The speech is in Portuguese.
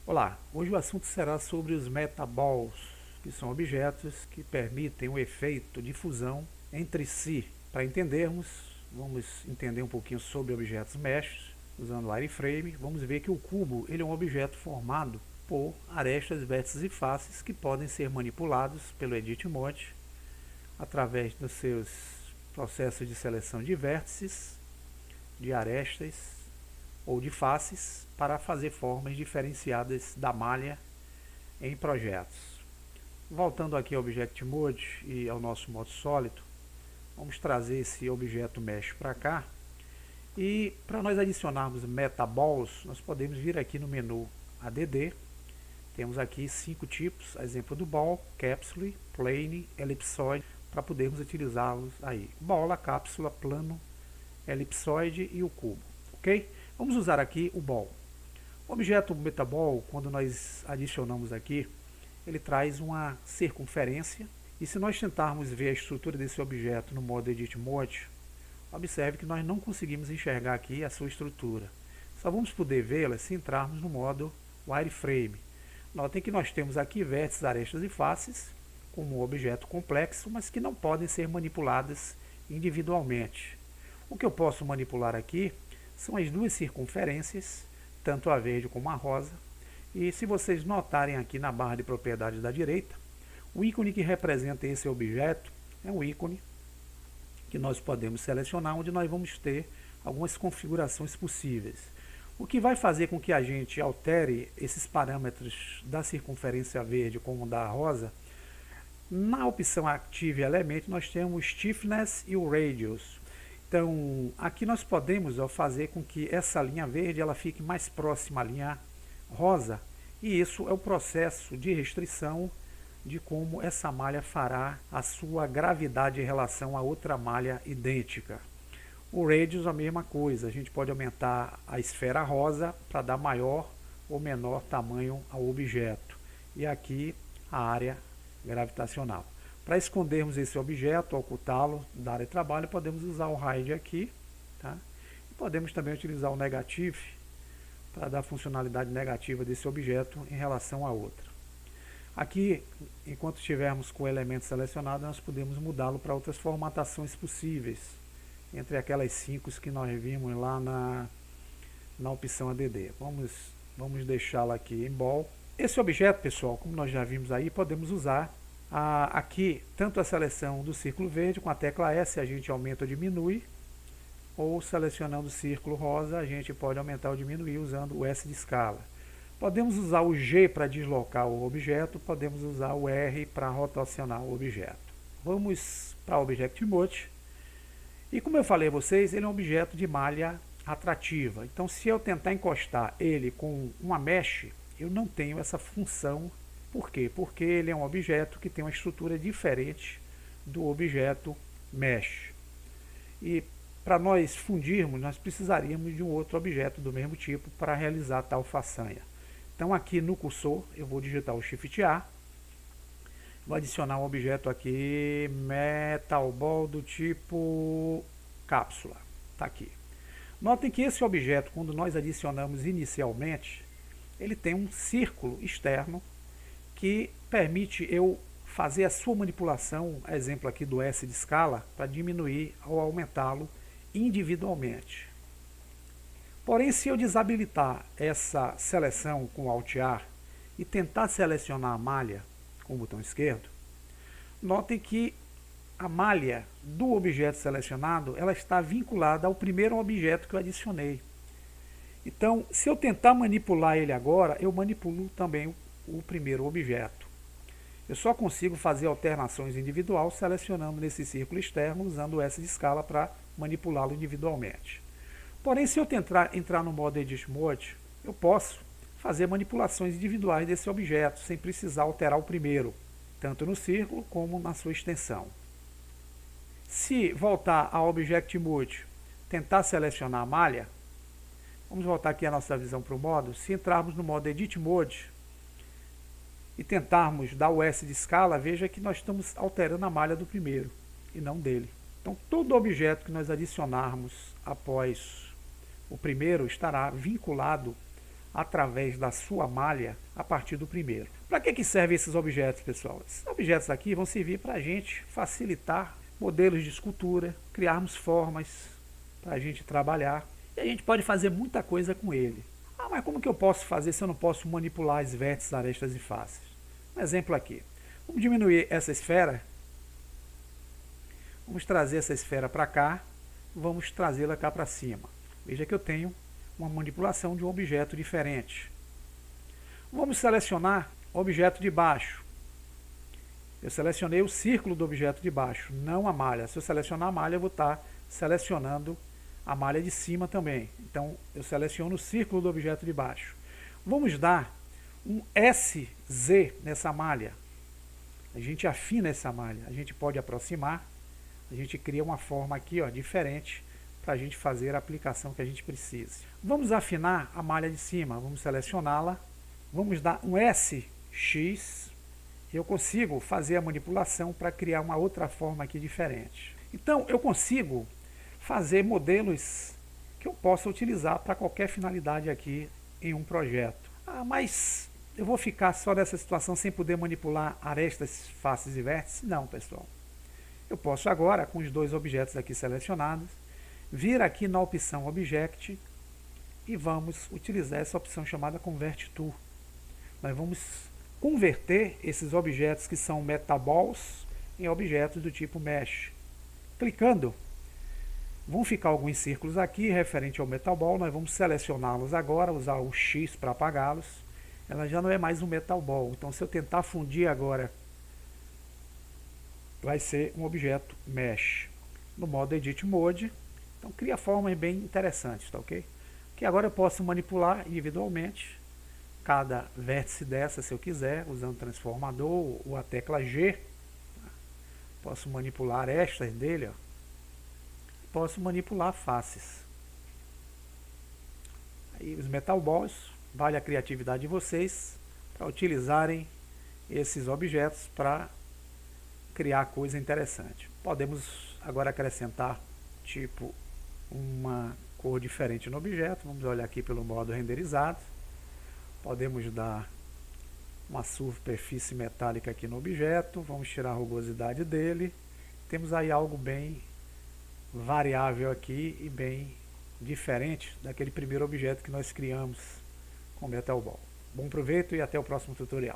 Olá, hoje o assunto será sobre os metaballs, que são objetos que permitem o efeito de fusão entre si. Para entendermos, vamos entender um pouquinho sobre objetos mesh, usando o wireframe. Vamos ver que o cubo ele é um objeto formado por arestas, vértices e faces que podem ser manipulados pelo Edit Mode através dos seus processos de seleção de vértices, de arestas ou de faces para fazer formas diferenciadas da malha em projetos. Voltando aqui ao Object Mode e ao nosso modo sólido, vamos trazer esse objeto mesh para cá e para nós adicionarmos metaballs, nós podemos vir aqui no menu ADD. Temos aqui 5 tipos, exemplo do ball, capsule, plane, elipsoide, para podermos utilizá-los aí. Bola, cápsula, plano, elipsoide e o cubo, ok? Vamos usar aqui o ball. O objeto metaball, quando nós adicionamos aqui, ele traz uma circunferência, e se nós tentarmos ver a estrutura desse objeto no modo Edit Mode, observe que nós não conseguimos enxergar aqui a sua estrutura. Só vamos poder vê-la se entrarmos no modo Wireframe. Notem que nós temos aqui vértices, arestas e faces, como um objeto complexo, mas que não podem ser manipuladas individualmente. O que eu posso manipular aqui são as duas circunferências, tanto a verde como a rosa, e se vocês notarem aqui na barra de propriedades da direita, o ícone que representa esse objeto é um ícone que nós podemos selecionar, onde nós vamos ter algumas configurações possíveis. O que vai fazer com que a gente altere esses parâmetros da circunferência verde como da rosa, na opção Active Element nós temos o Stiffness e o Radius. Então, aqui nós podemos fazer com que essa linha verde ela fique mais próxima à linha rosa, e isso é o processo de restrição de como essa malha fará a sua gravidade em relação a outra malha idêntica. O Radius a mesma coisa, a gente pode aumentar a esfera rosa para dar maior ou menor tamanho ao objeto. E aqui a área gravitacional. Para escondermos esse objeto, ocultá-lo da área de trabalho, podemos usar o Hide aqui. Tá? E podemos também utilizar o Negative para dar funcionalidade negativa desse objeto em relação a outra. Aqui, enquanto estivermos com o elemento selecionado, nós podemos mudá-lo para outras formatações possíveis, entre aquelas 5 que nós vimos lá na opção ADD. Vamos deixá-la aqui em Ball. Esse objeto, pessoal, como nós já vimos aí, podemos usar aqui tanto a seleção do círculo verde, com a tecla S a gente aumenta ou diminui, ou selecionando o círculo rosa a gente pode aumentar ou diminuir usando o S de escala. Podemos usar o G para deslocar o objeto, podemos usar o R para rotacionar o objeto. Vamos para o Object Mode. E como eu falei a vocês, ele é um objeto de malha atrativa. Então, se eu tentar encostar ele com uma mesh, eu não tenho essa função. Por quê? Porque ele é um objeto que tem uma estrutura diferente do objeto mesh. E para nós fundirmos, nós precisaríamos de um outro objeto do mesmo tipo para realizar tal façanha. Então aqui no cursor eu vou digitar o Shift A, vou adicionar um objeto aqui, Metal Ball do tipo cápsula, está aqui. Notem que esse objeto, quando nós adicionamos inicialmente, ele tem um círculo externo que permite eu fazer a sua manipulação, exemplo aqui do S de escala, para diminuir ou aumentá-lo individualmente. Porém, se eu desabilitar essa seleção com Alt+A e tentar selecionar a malha com o botão esquerdo, notem que a malha do objeto selecionado ela está vinculada ao primeiro objeto que eu adicionei. Então, se eu tentar manipular ele agora, eu manipulo também o primeiro objeto. Eu só consigo fazer alterações individuais selecionando nesse círculo externo usando o S de escala para manipulá-lo individualmente. Porém, se eu tentar entrar no modo Edit Mode, eu posso fazer manipulações individuais desse objeto, sem precisar alterar o primeiro, tanto no círculo como na sua extensão. Se voltar ao Object Mode, tentar selecionar a malha, vamos voltar aqui a nossa visão para o modo, se entrarmos no modo Edit Mode e tentarmos dar o S de escala, veja que nós estamos alterando a malha do primeiro e não dele. Então, todo objeto que nós adicionarmos após o primeiro estará vinculado através da sua malha a partir do primeiro. Para que servem esses objetos, pessoal? Esses objetos aqui vão servir para a gente facilitar modelos de escultura, criarmos formas para a gente trabalhar, e a gente pode fazer muita coisa com ele. Ah, mas como que eu posso fazer se eu não posso manipular os vértices, arestas e faces? Um exemplo aqui. Vamos diminuir essa esfera. Vamos trazer essa esfera para cá. Vamos trazê-la cá para cima. Veja que eu tenho uma manipulação de um objeto diferente. Vamos selecionar o objeto de baixo. Eu selecionei o círculo do objeto de baixo, não a malha. Se eu selecionar a malha, eu vou estar selecionando a malha de cima também. Então, eu seleciono o círculo do objeto de baixo. Vamos dar um SZ nessa malha. A gente afina essa malha. A gente pode aproximar. A gente cria uma forma aqui, ó, diferente, para a gente fazer a aplicação que a gente precise. Vamos afinar a malha de cima. Vamos selecioná-la. Vamos dar um SX. Eu consigo fazer a manipulação para criar uma outra forma aqui diferente. Então, eu consigo fazer modelos que eu possa utilizar para qualquer finalidade aqui em um projeto. Ah, mas eu vou ficar só nessa situação sem poder manipular arestas, faces e vértices? Não, pessoal. Eu posso agora, com os dois objetos aqui selecionados, vir aqui na opção Object e vamos utilizar essa opção chamada Convert To. Nós vamos converter esses objetos que são metaballs em objetos do tipo Mesh. Clicando, vão ficar alguns círculos aqui referente ao metalball. Nós vamos selecioná-los agora, usar o X para apagá-los. Ela já não é mais um metalball. Então, se eu tentar fundir agora, vai ser um objeto Mesh. No modo Edit Mode. Então, cria formas bem interessantes, tá ok? Que agora eu posso manipular individualmente cada vértice dessa, se eu quiser, usando transformador ou a tecla G. Posso manipular estas dele, ó. Posso manipular faces. Aí os metal balls, vale a criatividade de vocês para utilizarem esses objetos para criar coisa interessante. Podemos agora acrescentar tipo uma cor diferente no objeto. Vamos olhar aqui pelo modo renderizado. Podemos dar uma superfície metálica aqui no objeto. Vamos tirar a rugosidade dele. Temos aí algo bem variável aqui e bem diferente daquele primeiro objeto que nós criamos com Metal Ball. Bom proveito e até o próximo tutorial.